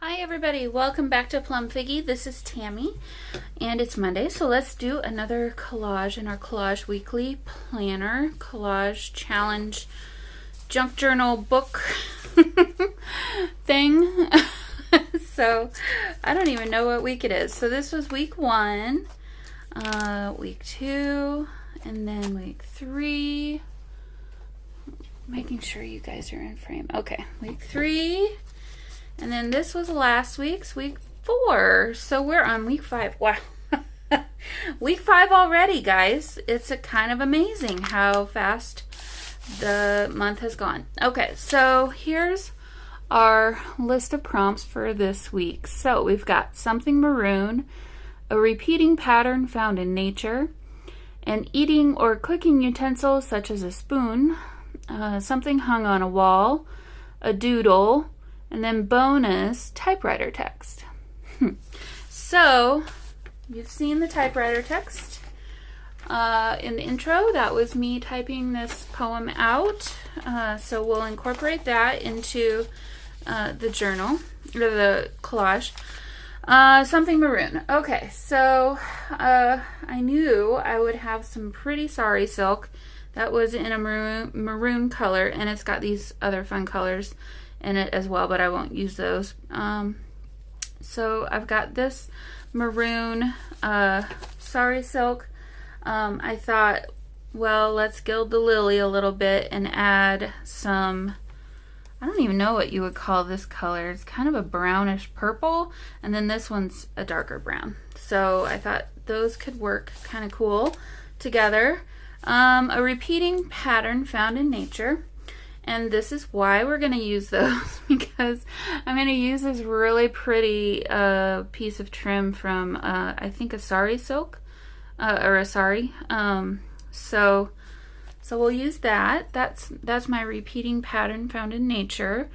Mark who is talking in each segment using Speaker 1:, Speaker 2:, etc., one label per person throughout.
Speaker 1: Hi everybody, welcome back to Plum Figgy. This is Tammy and it's Monday, so let's do another collage in our Collage Weekly Planner Collage Challenge Junk Journal book thing. So I don't even know what week it is. So this was week 1, week 2, and then week 3. Making sure you guys are in frame. Okay, week 3. And then this was last week's, week 4. So we're on week 5. Wow. Week 5 already, guys. It's kind of amazing how fast the month has gone. Okay, so here's our list of prompts for this week. So we've got something maroon, a repeating pattern found in nature, an eating or cooking utensil such as a spoon, something hung on a wall, a doodle, and then bonus typewriter text. So you've seen the typewriter text in the intro. That was me typing this poem out. So we'll incorporate that into the journal or the collage. Something maroon. Okay, so I knew I would have some pretty sorry silk that was in a maroon color, and it's got these other fun colors in it as well, but I won't use those. So I've got this maroon sari silk. I thought, well, let's gild the lily a little bit and add some, I don't even know what you would call this color. It's kind of a brownish purple, and then this one's a darker brown. So I thought those could work kind of cool together. A repeating pattern found in nature. And this is why we're going to use those, because I'm going to use this really pretty piece of trim from, I think, a sari silk, or a sari. So we'll use that. That's my repeating pattern found in nature.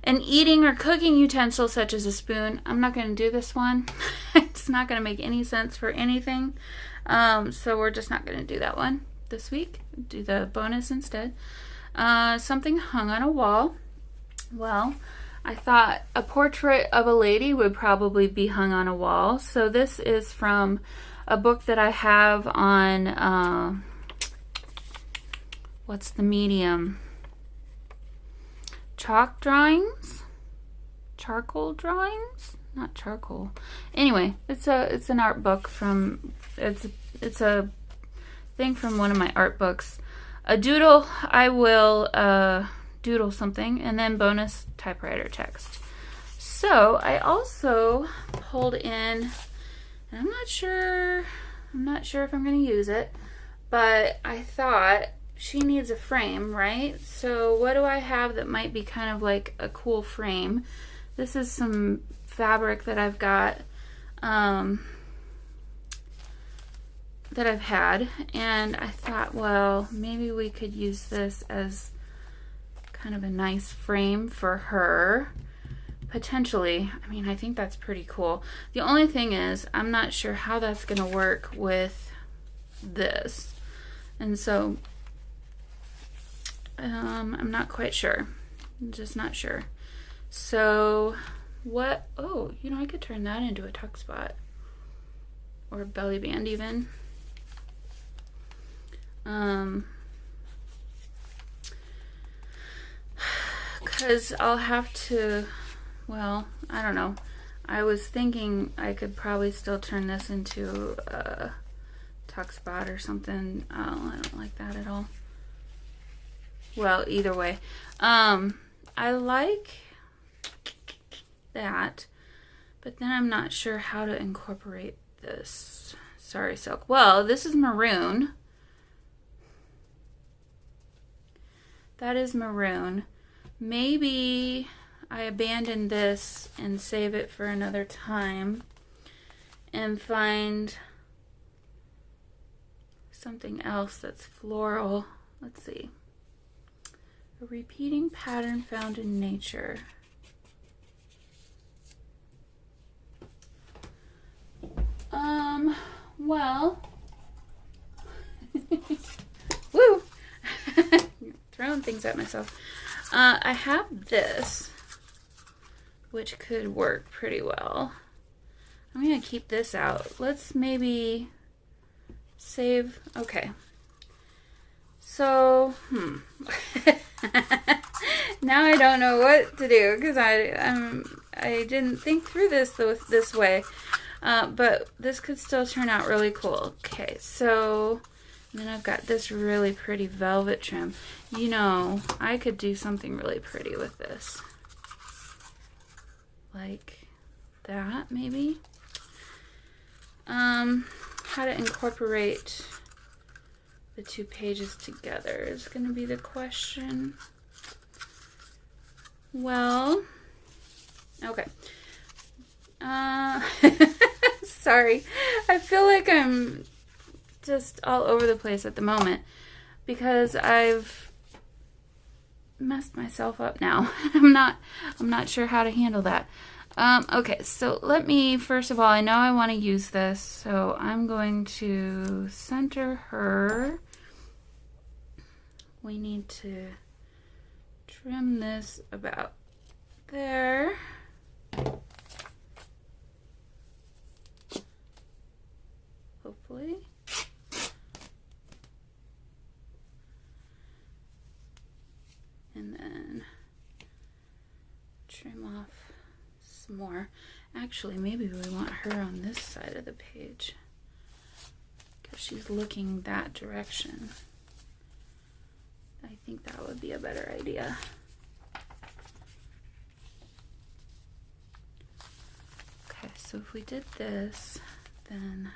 Speaker 1: An eating or cooking utensil such as a spoon. I'm not going to do this one. It's not going to make any sense for anything. So we're just not going to do that one this week. Do the bonus instead. Something hung on a wall. Well, I thought a portrait of a lady would probably be hung on a wall. So this is from a book that I have on, what's the medium? Chalk drawings? Charcoal drawings? Not charcoal. Anyway, it's an art book from, it's a thing from one of my art books. A doodle, I will doodle something, and then bonus typewriter text. So I also pulled in, and I'm not sure if I'm going to use it, but I thought she needs a frame, right? So what do I have that might be kind of like a cool frame? This is some fabric that I've got, that I've had, and I thought, well, maybe we could use this as kind of a nice frame for her, potentially. I mean, I think that's pretty cool. The only thing is, I'm not sure how that's going to work with this, and so I'm not quite sure. I'm just not sure. So what, oh, you know, I could turn that into a tuck spot or a belly band even. Because I'll have to, well, I don't know. I was thinking I could probably still turn this into a tuck spot or something. Oh, I don't like that at all. Well, either way. I like that, but then I'm not sure how to incorporate this sari silk. Well, this is maroon. That is maroon. Maybe I abandon this and save it for another time and find something else that's floral. Let's see. A repeating pattern found in nature. Well, woo! Throwing things at myself. I have this, which could work pretty well. I'm going to keep this out. Let's maybe save. Okay. So, now I don't know what to do because I didn't think through this way. But this could still turn out really cool. Okay, so then I've got this really pretty velvet trim. You know, I could do something really pretty with this. Like that, maybe. How to incorporate the two pages together is going to be the question. Well, okay. Sorry. I feel like I'm just all over the place at the moment because I've messed myself up now. I'm not sure how to handle that. Okay, so let me, first of all, I know I want to use this, so I'm going to center her. We need to trim this about there. Hopefully. And then trim off some more. Actually, maybe we want her on this side of the page because she's looking that direction. I think that would be a better idea. Okay, so if we did this, then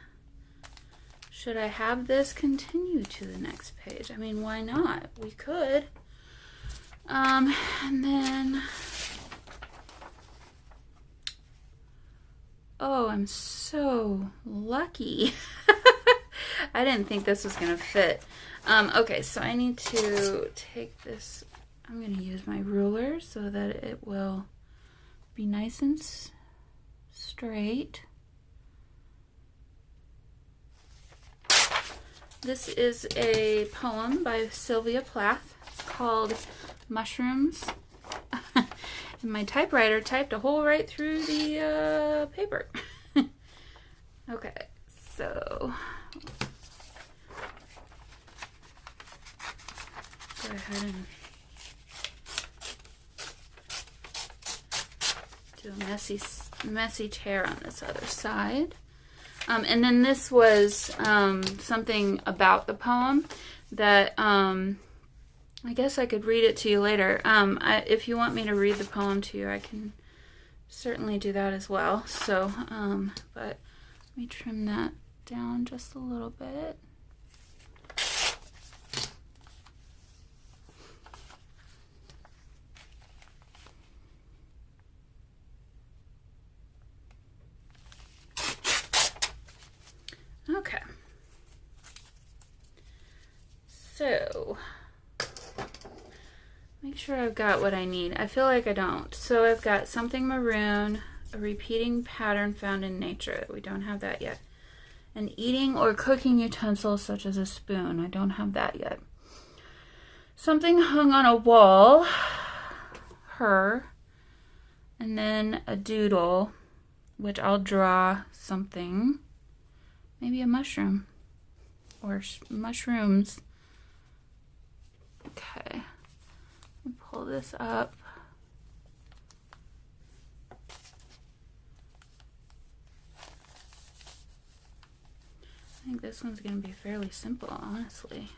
Speaker 1: should I have this continue to the next page? I mean, why not? We could. And then, oh, I'm so lucky. I didn't think this was gonna fit. Okay, so I need to take this, I'm gonna use my ruler so that it will be nice and straight. This is a poem by Sylvia Plath. It's called Mushrooms. And my typewriter typed a hole right through the paper. Okay, so go ahead and do a messy tear on this other side. And then this was something about the poem that I guess I could read it to you later. If you want me to read the poem to you, I can certainly do that as well. So, but let me trim that down just a little bit. Okay. So, make sure I've got what I need. I feel like I don't. So I've got something maroon, a repeating pattern found in nature. We don't have that yet. An eating or cooking utensil such as a spoon. I don't have that yet. Something hung on a wall. Her. And then a doodle, which I'll draw something. Maybe a mushroom. Or mushrooms. Okay. Pull this up. I think this one's going to be fairly simple, honestly.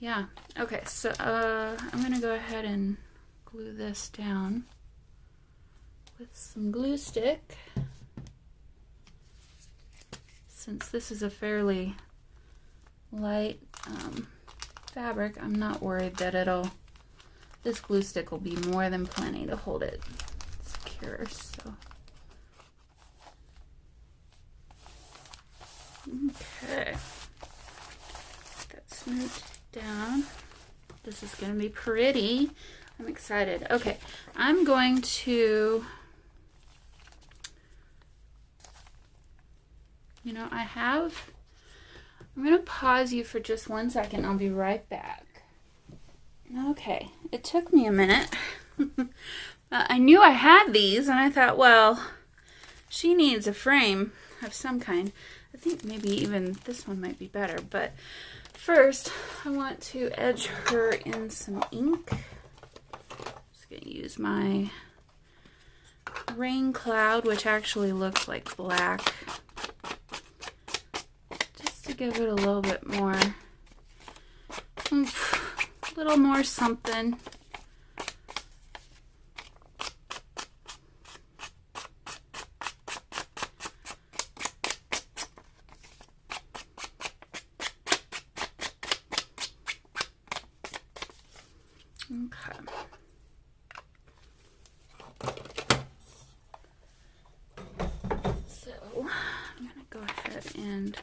Speaker 1: Yeah. Okay, so I'm going to go ahead and glue this down with some glue stick. Since this is a fairly light fabric, I'm not worried that this glue stick will be more than plenty to hold it secure. So, okay, that's smoothed down. This is going to be pretty. I'm excited. Okay, I'm going to, I'm going to pause you for just 1 second. I'll be right back. Okay, it took me a minute. I knew I had these, and I thought, well, she needs a frame of some kind. I think maybe even this one might be better, but first I want to edge her in some ink. Just gonna use my Rain Cloud, which actually looks like black, just to give it a little bit more oomph, a little more something. Okay. So I'm gonna go ahead and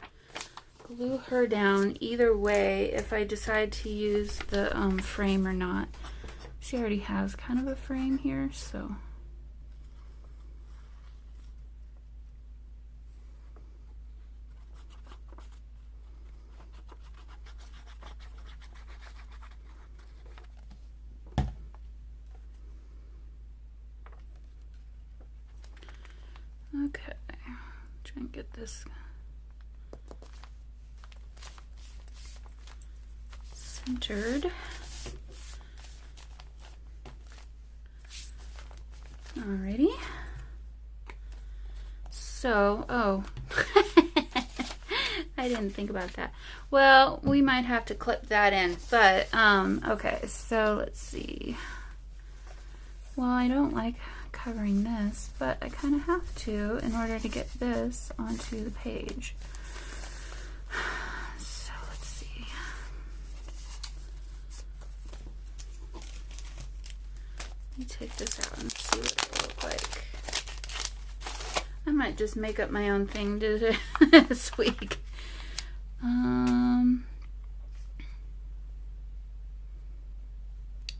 Speaker 1: glue her down either way if I decide to use the frame or not. She already has kind of a frame here, so. Okay, try and get this centered. Alrighty. So, oh, I didn't think about that. Well, we might have to clip that in, but, okay, so let's see. Well, I don't like covering this, but I kind of have to in order to get this onto the page. So let's see. Let me take this out and see what it will look like. I might just make up my own thing this week.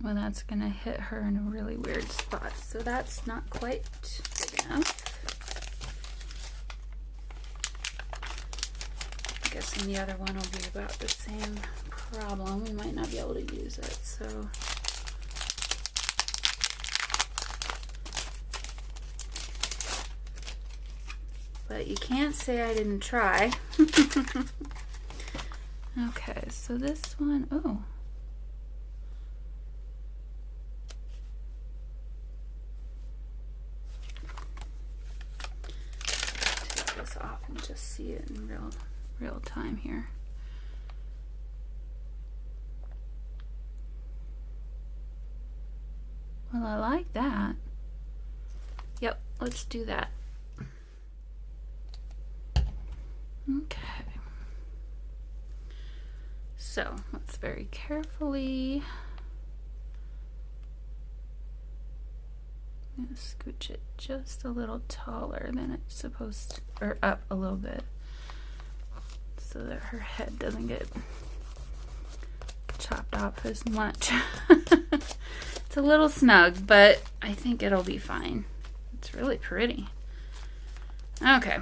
Speaker 1: Well, that's gonna hit her in a really weird spot, so that's not quite big enough. I'm guessing the other one will be about the same problem. We might not be able to use it, so. But you can't say I didn't try. Okay, so this one, oh. Off and just see it in real time here. Well, I like that. Yep, let's do that. Okay. So let's very carefully scooch it just a little taller than it's supposed to, or up a little bit, so that her head doesn't get chopped off as much. It's a little snug, but I think it'll be fine. It's really pretty. Okay.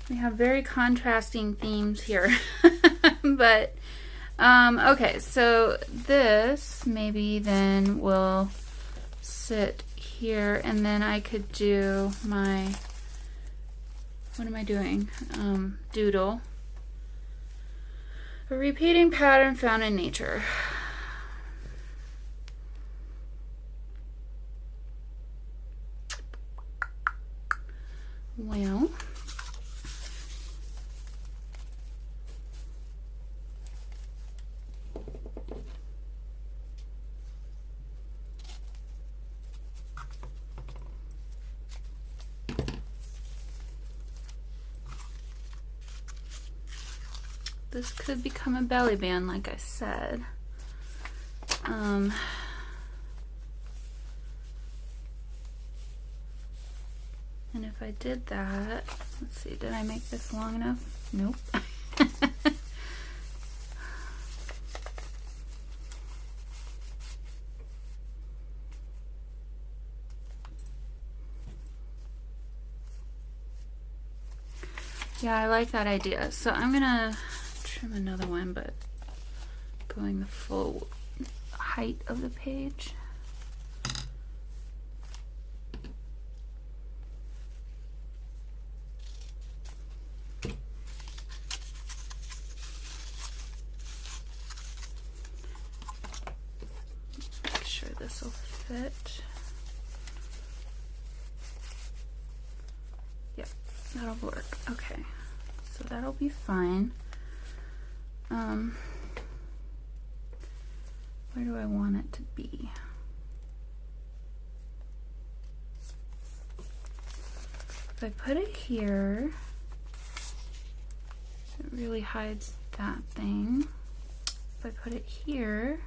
Speaker 1: We have very contrasting themes here. But, okay, so this maybe then will sit here, and then I could do my, what am I doing? Doodle. A repeating pattern found in nature. Well, this could become a belly band, like I said. And if I did that, let's see, did I make this long enough? Nope. Yeah, I like that idea. So I'm gonna trim another one, but going the full height of the page. Make sure this will fit. Yep, that'll work. Okay, so that'll be fine. Where do I want it to be? If I put it here, it really hides that thing. If I put it here,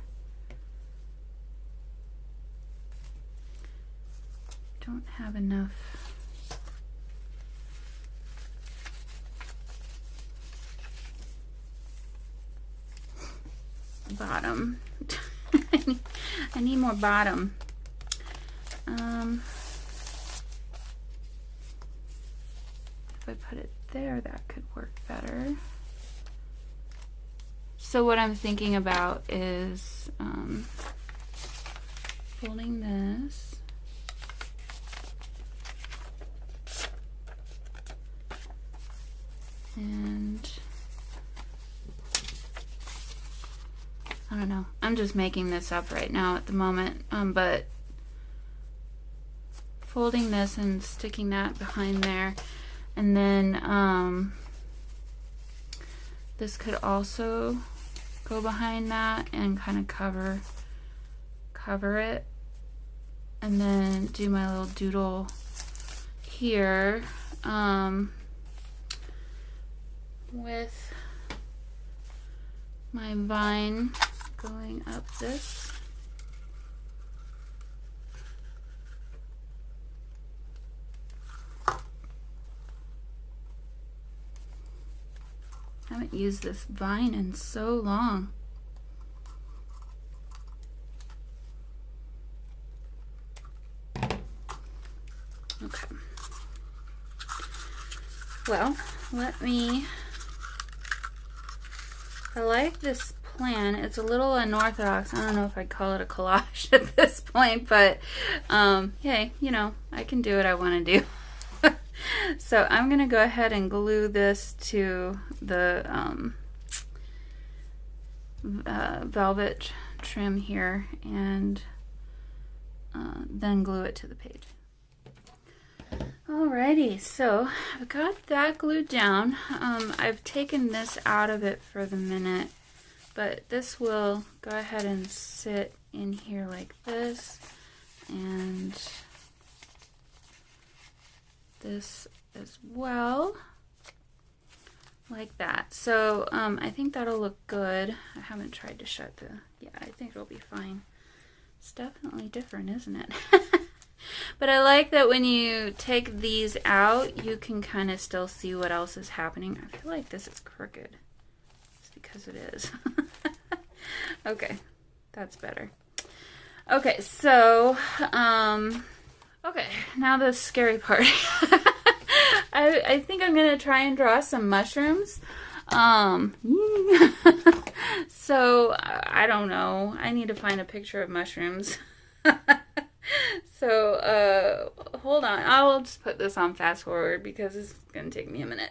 Speaker 1: don't have enough. Bottom. I need more bottom. If I put it there, that could work better. So what I'm thinking about is folding this. And I don't know. I'm just making this up right now at the moment, but folding this and sticking that behind there, and then this could also go behind that and kind of cover it, and then do my little doodle here with my vine going up this. I haven't used this vine in so long. Okay. Well, I like this plan. It's a little unorthodox. I don't know if I'd call it a collage at this point, but hey, you know, I can do what I want to do. So I'm gonna go ahead and glue this to the velvet trim here, and then glue it to the page. Alrighty, so I've got that glued down. I've taken this out of it for the minute, but this will go ahead and sit in here like this, and this as well, like that. So I think that'll look good. I haven't tried to shut the, yeah, I think it'll be fine. It's definitely different, isn't it? But I like that when you take these out, you can kind of still see what else is happening. I feel like this is crooked. It's because it is. Okay, that's better. Okay, so, okay, now the scary part. I think I'm going to try and draw some mushrooms. So, I don't know. I need to find a picture of mushrooms. So, hold on. I'll just put this on fast forward because it's going to take me a minute.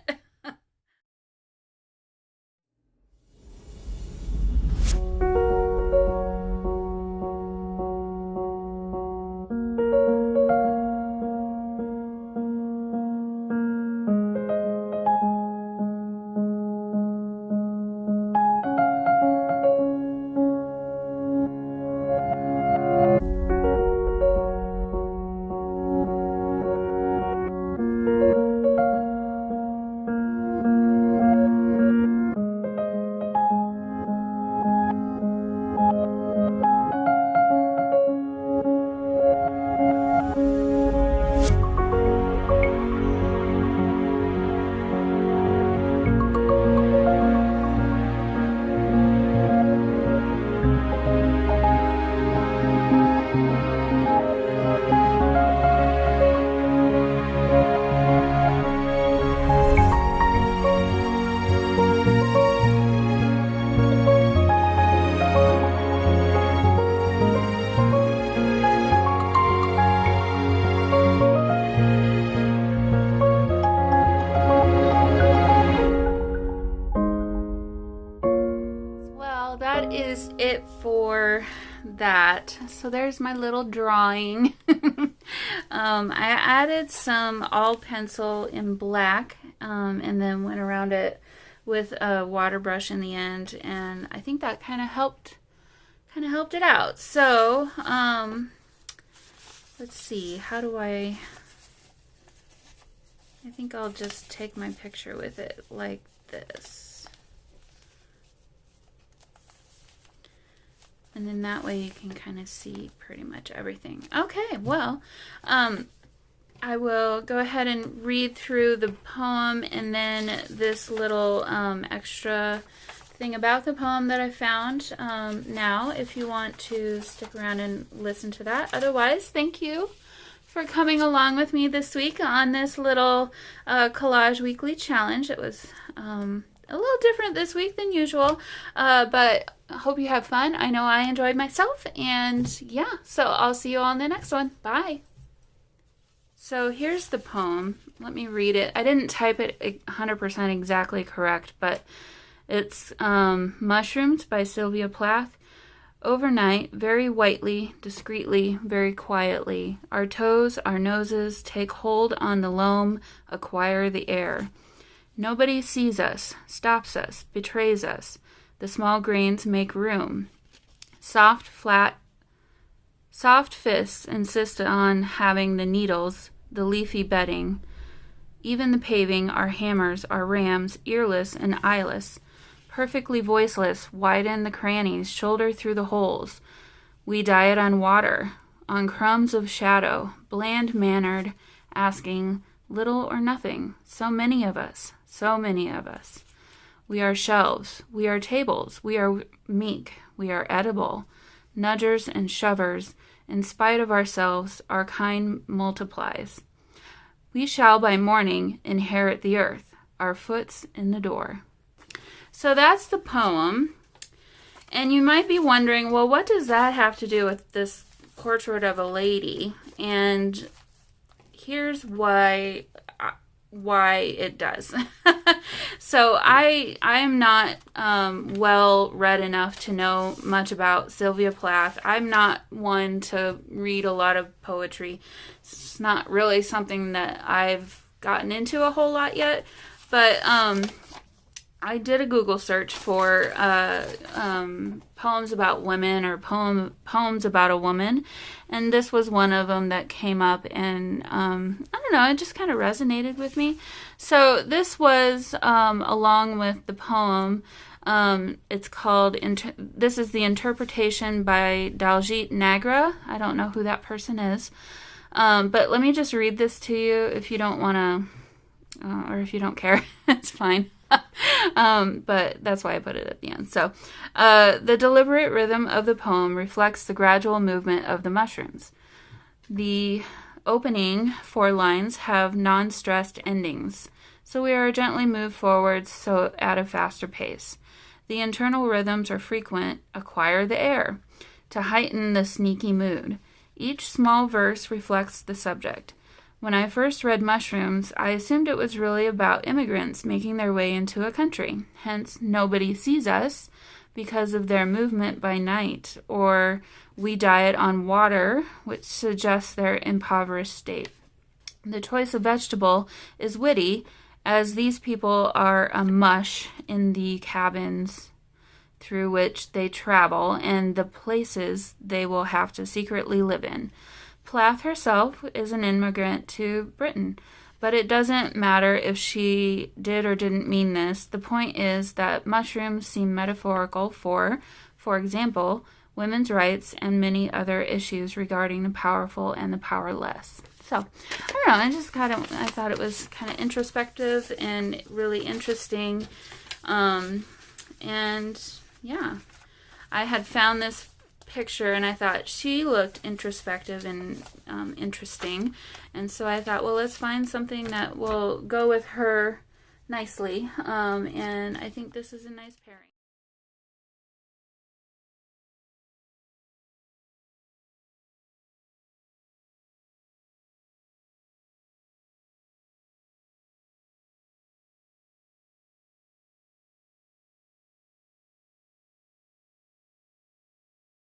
Speaker 1: for that. So there's my little drawing. I added some all pencil in black, and then went around it with a water brush in the end, and I think that kind of helped it out. So let's see, how do I think I'll just take my picture with it like this, and then that way you can kind of see pretty much everything. Okay, well, I will go ahead and read through the poem, and then this little extra thing about the poem that I found now, if you want to stick around and listen to that. Otherwise, thank you for coming along with me this week on this little collage weekly challenge. It was a little different this week than usual, but I hope you have fun. I know I enjoyed myself, and yeah, so I'll see you all in the next one. Bye. So here's the poem. Let me read it. I didn't type it 100% exactly correct, but it's Mushrooms by Sylvia Plath. Overnight, very whitely, discreetly, very quietly, our toes, our noses take hold on the loam, acquire the air. Nobody sees us, stops us, betrays us. The small grains make room. Soft fists insist on having the needles, the leafy bedding. Even the paving, our hammers, our rams, earless and eyeless. Perfectly voiceless, widen the crannies, shoulder through the holes. We diet on water, on crumbs of shadow, bland-mannered, asking little or nothing. So many of us, so many of us. We are shelves, we are tables, we are meek, we are edible. Nudgers and shovers, in spite of ourselves, our kind multiplies. We shall by morning inherit the earth, our foot's in the door. So that's the poem, and you might be wondering, well, what does that have to do with this portrait of a lady? And here's why it does. So I am not well read enough to know much about Sylvia Plath. I'm not one to read a lot of poetry. It's not really something that I've gotten into a whole lot yet, but I did a Google search for poems about women, or poems about a woman, and this was one of them that came up, and I don't know, it just kind of resonated with me. So this was along with the poem. It's called, this is the interpretation by Daljit Nagra. I don't know who that person is, but let me just read this to you if you don't want to, or if you don't care, it's fine. But that's why I put it at the end. So, the deliberate rhythm of the poem reflects the gradual movement of the mushrooms. The opening 4 lines have non-stressed endings, so we are gently moved forwards, so at a faster pace. The internal rhythms are frequent, acquire the air, to heighten the sneaky mood. Each small verse reflects the subject. When I first read Mushrooms, I assumed it was really about immigrants making their way into a country. Hence, nobody sees us because of their movement by night, or we diet on water, which suggests their impoverished state. The choice of vegetable is witty, as these people are a mush in the cabins through which they travel and the places they will have to secretly live in. Plath herself is an immigrant to Britain, but it doesn't matter if she did or didn't mean this. The point is that mushrooms seem metaphorical for example, women's rights and many other issues regarding the powerful and the powerless. So, I don't know, I thought it was kind of introspective and really interesting. And yeah, I had found this picture and I thought she looked introspective and interesting, and so I thought, well, let's find something that will go with her nicely, and I think this is a nice pairing.